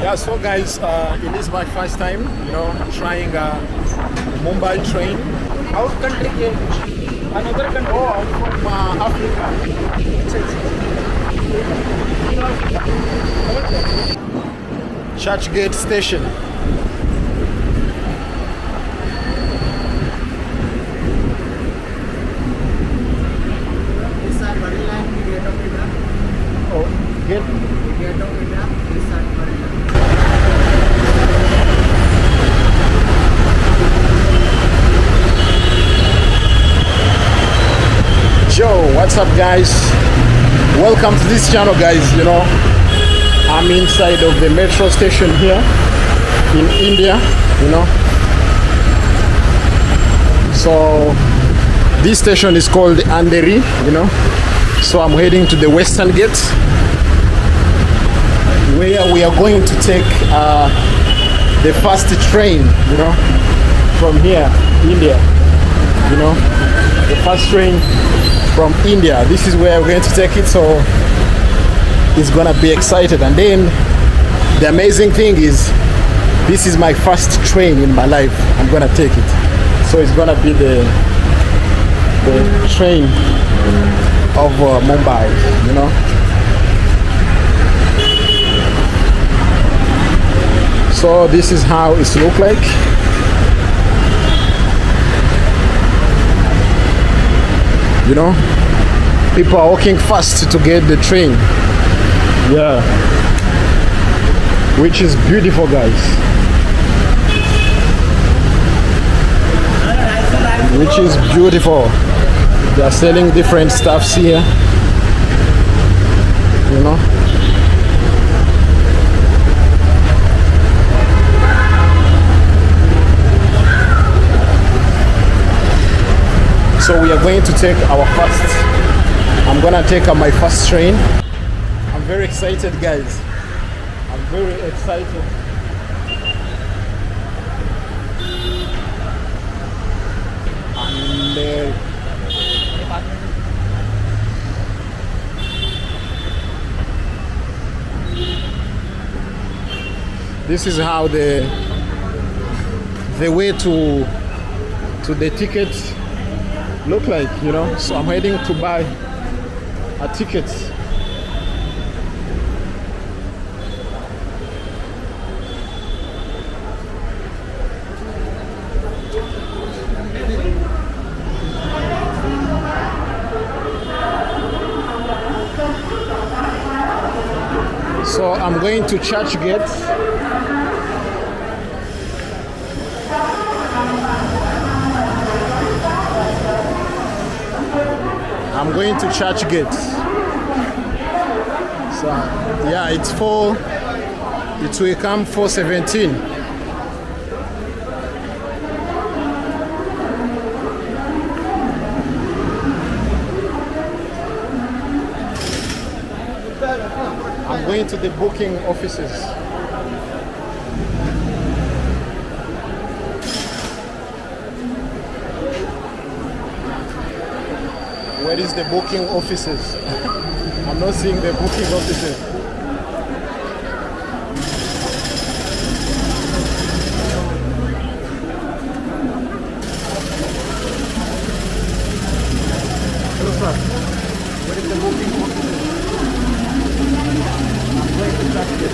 Yeah, so guys, it is my first time, trying Mumbai train. Out country ke? Another country? Oh, I'm from Africa. Churchgate Station. This side body line की gate of India. Oh, gate Gate of India. This side body line. Yo, what's up guys? Welcome to this channel guys. I'm inside of the metro station here in India, So this station is called Andheri, So I'm heading to the Western Gate where we are going to take the first train, from here, India, the first train from India. This is where we're going to take it, so it's gonna be excited. And then the amazing thing is this is my first train in my life. I'm gonna take it, so it's gonna be the train of Mumbai, So this is how it looks like. People are walking fast to get the train. Yeah. Which is beautiful, guys. Which is beautiful. They are selling different stuffs here. So we are going to take our first. I'm gonna take my first train. I'm very excited, guys. I'm very excited. And this is how the way to the tickets look like, So I'm heading to buy a ticket. So I'm going to Churchgate. I'm going to Churchgate. So yeah, it will come 4:17. I'm going to the booking offices. Where is the booking offices? I'm not seeing the booking offices. Hello sir, where is the booking offices? I'm going to check it.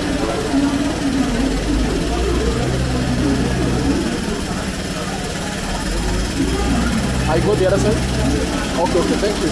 I go the other side? Okay, thank you.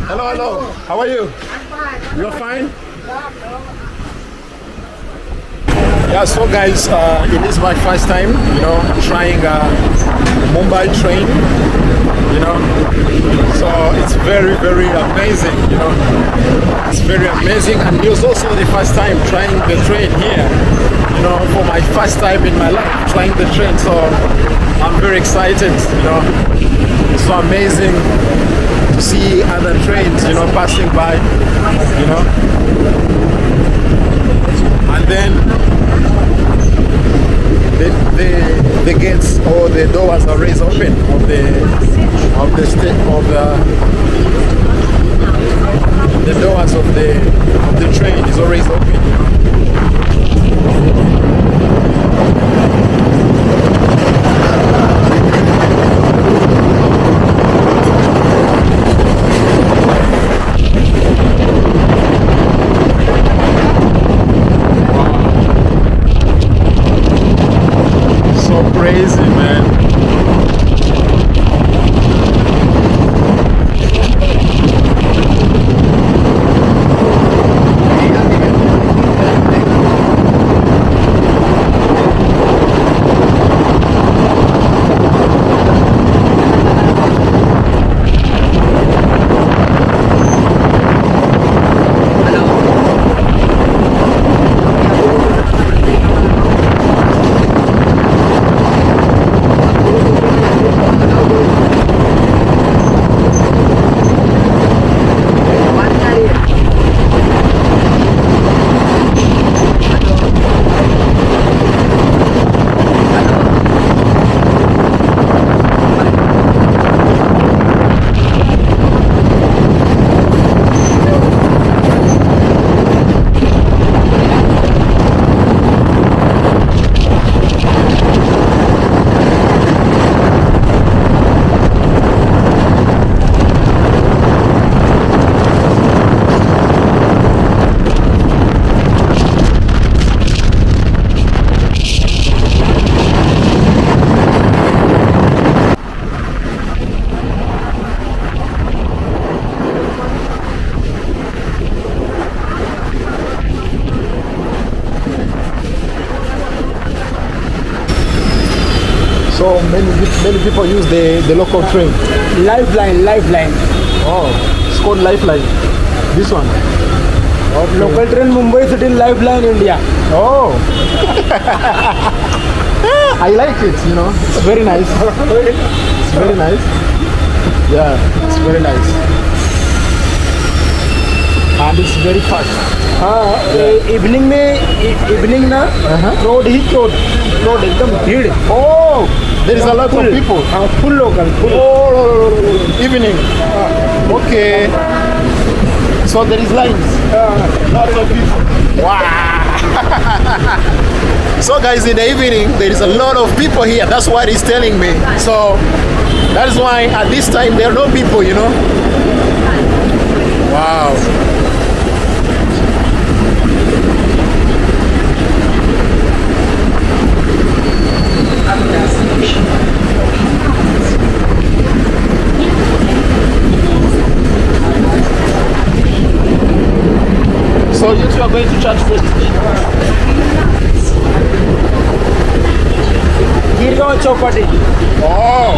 Hello, hello. How are you? You're fine? Yeah, so guys, it is my first time, trying a Mumbai train, so it's very, very amazing, it's very amazing, and it was also the first time trying the train here, for my first time in my life trying the train, so I'm very excited, it's so amazing to see other trains, passing by, and then the gates or the doors are raised open of the doors of the train is always open. Crazy, man. So many people use the local train. Lifeline. Oh, it's called Lifeline. This one. Okay. Local train Mumbai city Lifeline India. Oh. I like it, It's very nice. It's very nice. Yeah, it's very nice. And it's very fast. Evening ना road एकदम भीड़. Oh, there is a lot of people. Full local. Oh, evening. Okay. So there is lines. Lots of people. Wow. So guys, in the evening there is a lot of people here. That's what he's telling me. So that is why at this time there are no people. Wow. So you two are going to TransportationIndia. Girgaon Chowpatty. Oh,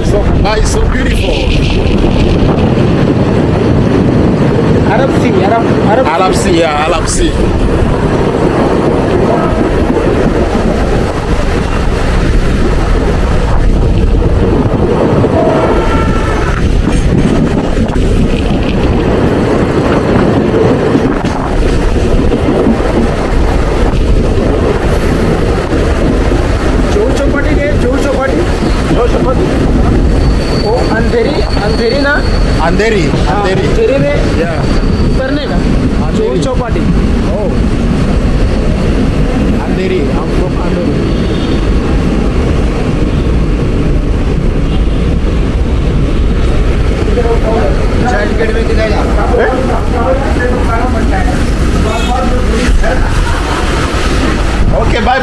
so nice, so beautiful. Arab Sea. Arab Sea. अंधेरी में उतरने का चोर Chowpatty. Oh, Andheri. I'm from Andheri. Ticket में किधर Okay, bye.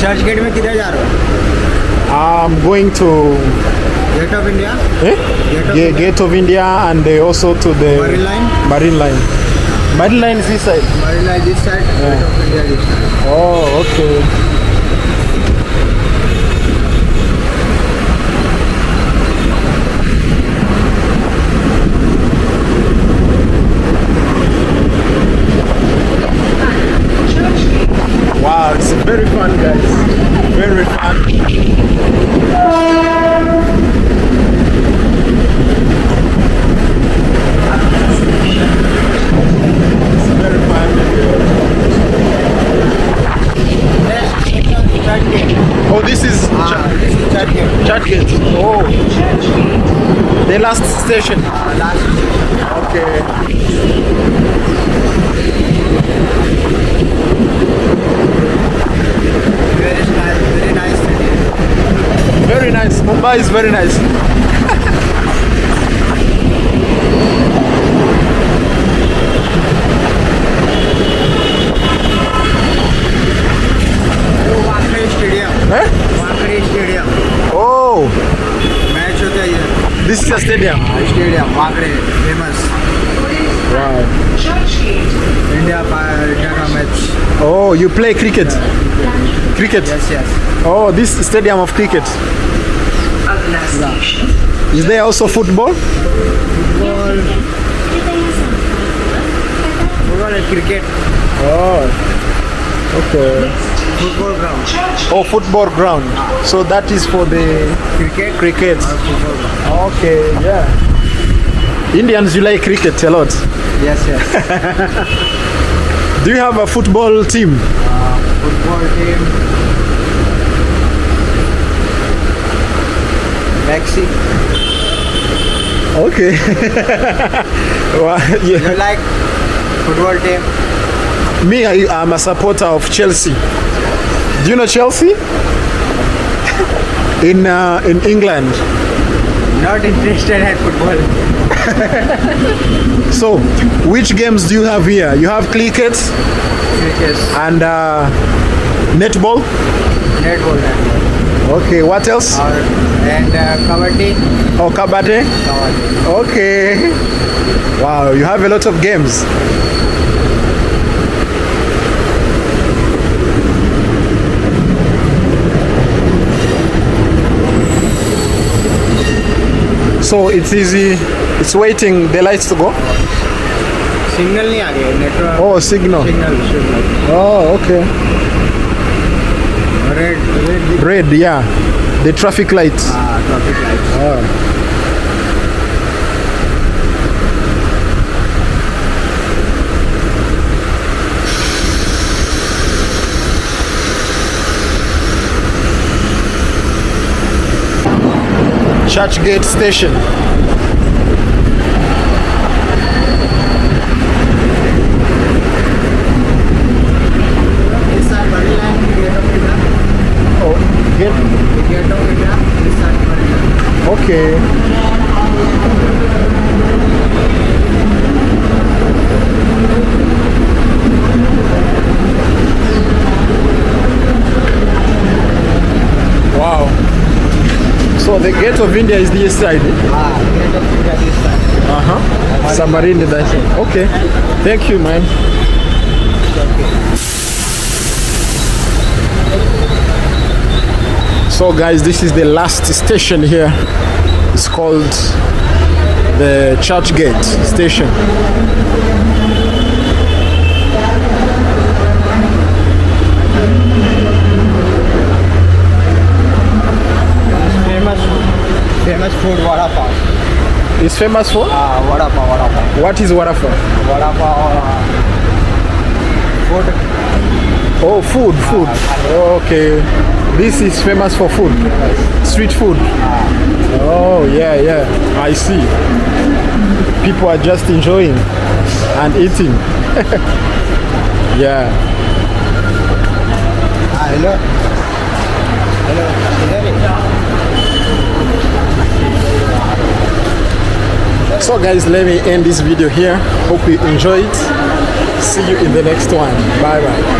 Church gate में किधर जा रहे हो? I'm going to Gate of India, Gate of India and also to the Marine Line? Marine Line. Marine Line is this side. Marine Line this side, Gate of India this side. Oh, okay. Wow, it's very fun, guys. Very fun. It's very fun. Churchgate. Oh, this is this is Churchgate. Churchgate. Oh, the last station. Last Okay. Very nice city. Very nice. Mumbai is very nice. Wankhede stadium. Eh? Wankhede stadium Oh, match होता है ये. this is a stadium. Stadium Wankhede famous. Wow. India का मैच. Oh, you play cricket? Cricket? Yes yes. Oh, this stadium of cricket. Is there also football? Football football cricket. Oh, okay. Football ground. Oh, football ground. So that is for the cricket. cricket. Football ground. Okay, yeah. Indians, you like cricket a lot. Yes yes. Do you have a football team? Football team maxi. Okay. Well, you yeah. Like football team. Me, I'm a supporter of Chelsea. Do you know Chelsea? In England. Not interested at football. So, which games do you have here? You have cricket cricket. and netball. Netball. Okay, what else? और and kabaddi. Oh, kabaddi. Kabaddi. Okay. Wow, you have a lot of games. So it's easy. It's waiting the lights to go. Signal नहीं आ गया. Network. Oh, signal. Signal. Oh, okay. Red. Red, yeah. The traffic lights. Traffic light. Oh. Churchgate Station. This side Marine Line. Gate of India. Oh, gate. Gate of India. This side Marine Line. Okay. Wow. So the gate of India is this side. Gate of India this side. Uh-huh. Submarine is that side. Okay. Thank you, man. So guys, this is the last station here. It's called the Churchgate Station. Famous food vada pav. It's famous for? Vada pav. What is Wada for? Vada pav. Food. Oh, food. Okay. This is famous for food. Street food. Oh, yeah. I see. People are just enjoying and eating. Yeah. Hello. So guys, let me end this video here. Hope you enjoyed. See you in the next one. Bye bye.